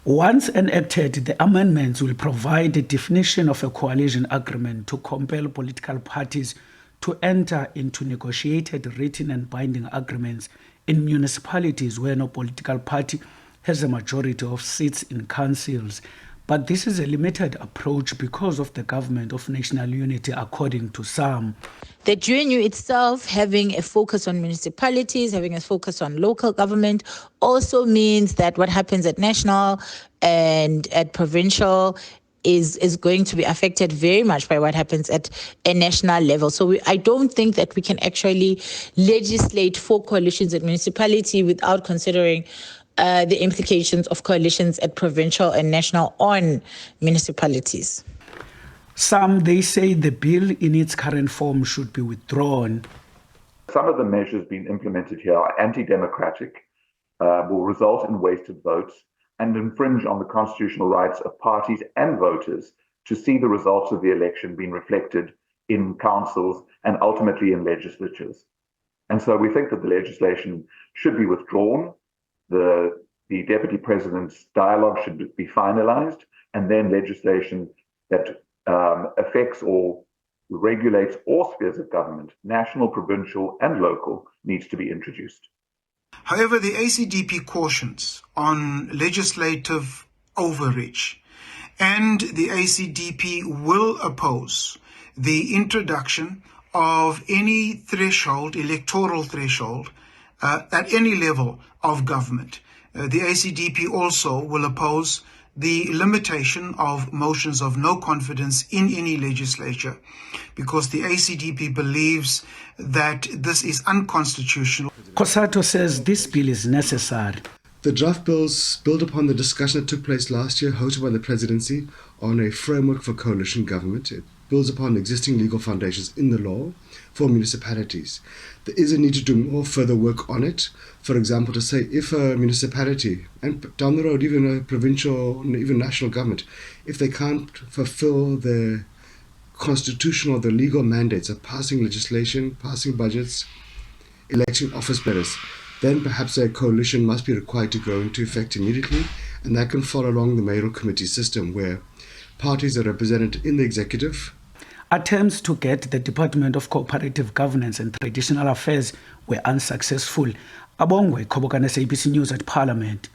Once enacted, the amendments will provide a definition of a coalition agreement to compel political parties to enter into negotiated written and binding agreements in municipalities where no political party has a majority of seats in councils. But this is a limited approach because of the government of national unity, according to some. The GNU itself having a focus on municipalities, having a focus on local government, also means that what happens at national and at provincial is going to be affected very much by what happens at a national level. So I don't think that we can actually legislate for coalitions at municipality without considering the implications of coalitions at provincial and national on municipalities. Some, they say the bill in its current form should be withdrawn. Some of the measures being implemented here are anti-democratic, will result in wasted votes, and infringe on the constitutional rights of parties and voters to see the results of the election being reflected in councils and ultimately in legislatures. And so we think that the legislation should be withdrawn, the Deputy President's dialogue should be finalized, and then legislation that affects or regulates all spheres of government, national, provincial, and local, needs to be introduced. However, the ACDP cautions on legislative overreach, and the ACDP will oppose the introduction of any threshold, electoral threshold, at any level of government. The ACDP also will oppose the limitation of motions of no confidence in any legislature, because the ACDP believes that this is unconstitutional. Kosato says this bill is necessary. The draft bills build upon the discussion that took place last year, hosted by the presidency, on a framework for coalition government. It builds upon existing legal foundations in the law for municipalities. There is a need to do more further work on it. For example, to say if a municipality, and down the road even a provincial, even national government, if they can't fulfill their constitutional or the legal mandates of passing legislation, passing budgets, electing office bearers, then perhaps a coalition must be required to go into effect immediately, and that can follow along the mayoral committee system where parties are represented in the executive. Attempts to get the Department of Cooperative Governance and Traditional Affairs were unsuccessful. Abongwe Kobokana, SABC News at Parliament.